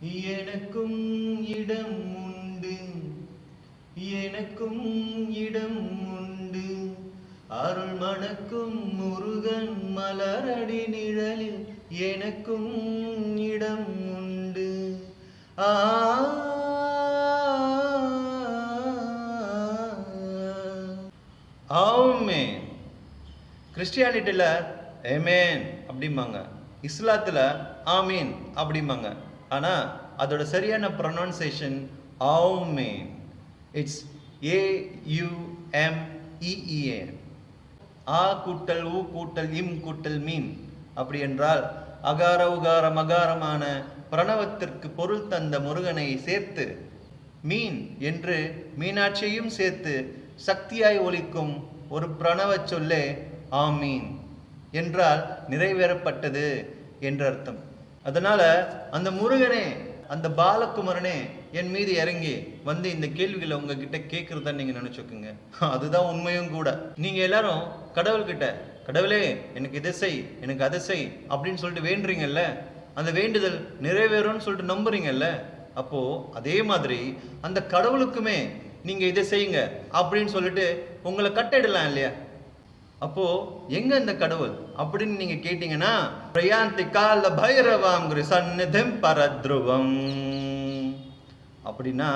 எனக்கும் இடம் உண்டு, எனக்கும் இடம் உண்டு, அருள் மணக்கும் முருகன் மலரடி நிழலில் எனக்கும் இடம் உண்டு. ஆமென். கிறிஸ்டியானிட்டியில் ஆமென் அப்படிம்பாங்க, இஸ்லாத்தில் ஆமீன் அப்படிம்பாங்க. ஆனால் அதோட சரியான ப்ரொனவுன்சியேஷன் ஆமென். It's AUMEEN. ஆ கூட்டல் ஊ கூட்டல் இம் கூட்டல் மீன். அப்படி என்றால் அகார உகார மகாரமான பிரணவத்திற்கு பொருள் தந்த முருகனை சேர்த்து மீன் என்று மீனாட்சியையும் சேர்த்து சக்தியாய் ஒலிக்கும் ஒரு பிரணவ சொல்லே ஆமீன் என்றால் நிறைவேறப்பட்டது என்ற அர்த்தம். அதனால அந்த முருகனே, அந்த பாலகுமரனே என் மீது இறங்கி வந்து இந்த கேள்விகளை உங்ககிட்ட கேட்கறதா நீங்க நினைச்சுக்கோங்க. அதுதான் உண்மையும் கூட. நீங்க எல்லாரும் கடவுள்கிட்ட, கடவுளே எனக்கு இதை செய், எனக்கு அதை செய் அப்படின்னு சொல்லிட்டு வேண்டுறீங்கல்ல, அந்த வேண்டுதல் நிறைவேறும்னு சொல்லிட்டு நம்புறீங்கல்ல. அப்போ அதே மாதிரி அந்த கடவுளுக்குமே நீங்க இதை செய்யுங்க அப்படின்னு சொல்லிட்டு உங்களை கட்டிடலாம் இல்லையா? அப்போ எங்க இந்த கடவுள் அப்படின்னு நீங்க கேட்டீங்கன்னா, பிரயாந்தி கால பைரவாங்கிற சந்நிதம் பரத்ருவம் அப்படின்னா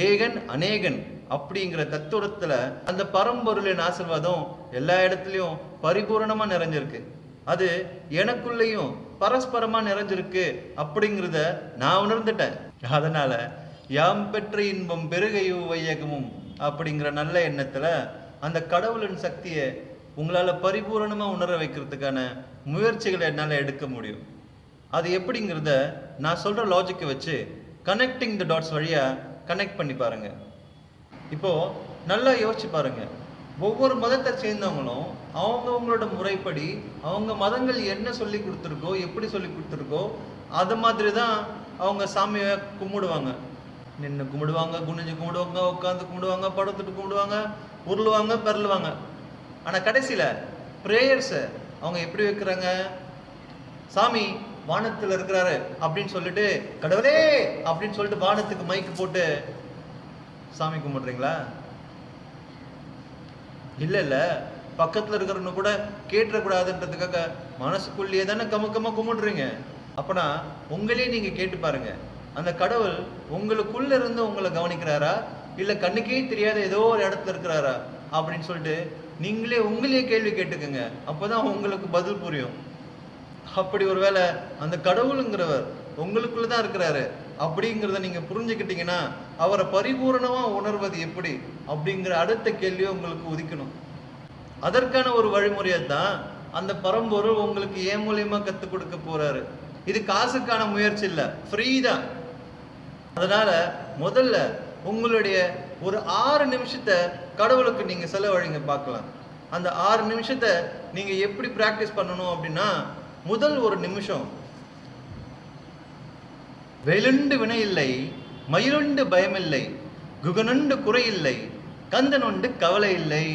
ஏகன் அநேகன் அப்படிங்கிற தத்துவத்துல அந்த பரம்பொருளின் ஆசீர்வாதம் எல்லா இடத்துலயும் பரிபூரணமா நிறைஞ்சிருக்கு. அது எனக்குள்ளேயும் பரஸ்பரமா நிறைஞ்சிருக்கு அப்படிங்கிறத நான் உணர்ந்துட்டேன். அதனால யாம் பெற்ற இன்பம் பெருகையோ வையகமும் அப்படிங்கிற நல்ல எண்ணத்துல அந்த கடவுளின் சக்தியை உங்களால பரிபூரணமா உணர வைக்கிறதுக்கான முயற்சிகளை என்னால எடுக்க முடியும். அது எப்படிங்கிறத நான் சொல்ற லாஜிக்கை வச்சு கனெக்டிங் தி டாட்ஸ் வழியா கனெக்ட் பண்ணி பாருங்க. இப்போ நல்லா யோசிச்சு பாருங்க. ஒவ்வொரு மதத்தை சேர்ந்தவங்களும் அவங்களோட முறைப்படி அவங்க மதங்கள் என்ன சொல்லி கொடுத்துருக்கோ, எப்படி சொல்லி கொடுத்துருக்கோ அது மாதிரி தான் அவங்க சாமியை கும்பிடுவாங்க. நின்று கும்பிடுவாங்க, குனிஞ்சு கும்பிடுவாங்க, உட்காந்து கும்பிடுவாங்க, படுத்துட்டு கும்பிடுவாங்க, உருளுவாங்க, பெறலுவாங்க. ஆனால் கடைசியில் ப்ரேயர்ஸை அவங்க எப்படி வைக்கிறாங்க? சாமி வானத்தில் இருக்கிறாரு அப்படின்னு சொல்லிட்டு கடவுளே அப்படின்னு சொல்லிட்டு வானத்துக்கு மைக்கு போட்டு சாமி கும்பிடுறீங்களா? இல்ல பக்கத்துல இருக்கிறவங்க கூட கேட்டுறக்கூடாதுன்றதுக்காக மனசுக்குள்ளேயே தானே கமக்கமா கும்பிடுறீங்க. அப்பனா உங்களே நீங்க கேட்டு பாருங்க, அந்த கடவுள் உங்களுக்குள்ள இருந்து உங்களை கவனிக்கிறாரா, இல்ல கண்ணுக்கே தெரியாத ஏதோ ஒரு இடத்துல இருக்கிறாரா அப்படின்னு சொல்லிட்டு நீங்களே உங்களையே கேள்வி கேட்டுக்கோங்க. அப்பதான் உங்களுக்கு பதில் புரியும். அப்படி ஒருவேளை அந்த கடவுளுங்கிறவர் உங்களுக்குள்ளதான் இருக்கிறாரு அப்படிங்கிறத நீங்க புரிஞ்சுக்கிட்டீங்கன்னா அவரை பரிபூரணமா உணர்வது எப்படி அப்படிங்கிற அடுத்த கேள்வியை உங்களுக்கு உதிக்கணும். அதற்கான ஒரு வழிமுறையை தான் அந்த பரம்பொருள் உங்களுக்கு ஏன் மூலியமா கத்துக் கொடுக்க போறாரு. இது காசுக்கான முயற்சி இல்லை, ஃப்ரீ தான். அதனால முதல்ல உங்களுடைய ஒரு 6 நிமிஷத்தை கடவுளுக்கு நீங்க செலவழிங்க பார்க்கலாம். அந்த 6 நிமிஷத்தை நீங்க எப்படி பிராக்டிஸ் பண்ணணும் அப்படின்னா, முதல் ஒரு நிமிஷம் வெளுண்டு வினை இல்லை, மயிலுண்டு பயமில்லை, குகனுண்டு குறையில்லை, கந்தனுண்டு கவலை இல்லை,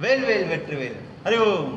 வேல்வேல் வெற்றுவேல். ஹரி ஓம்.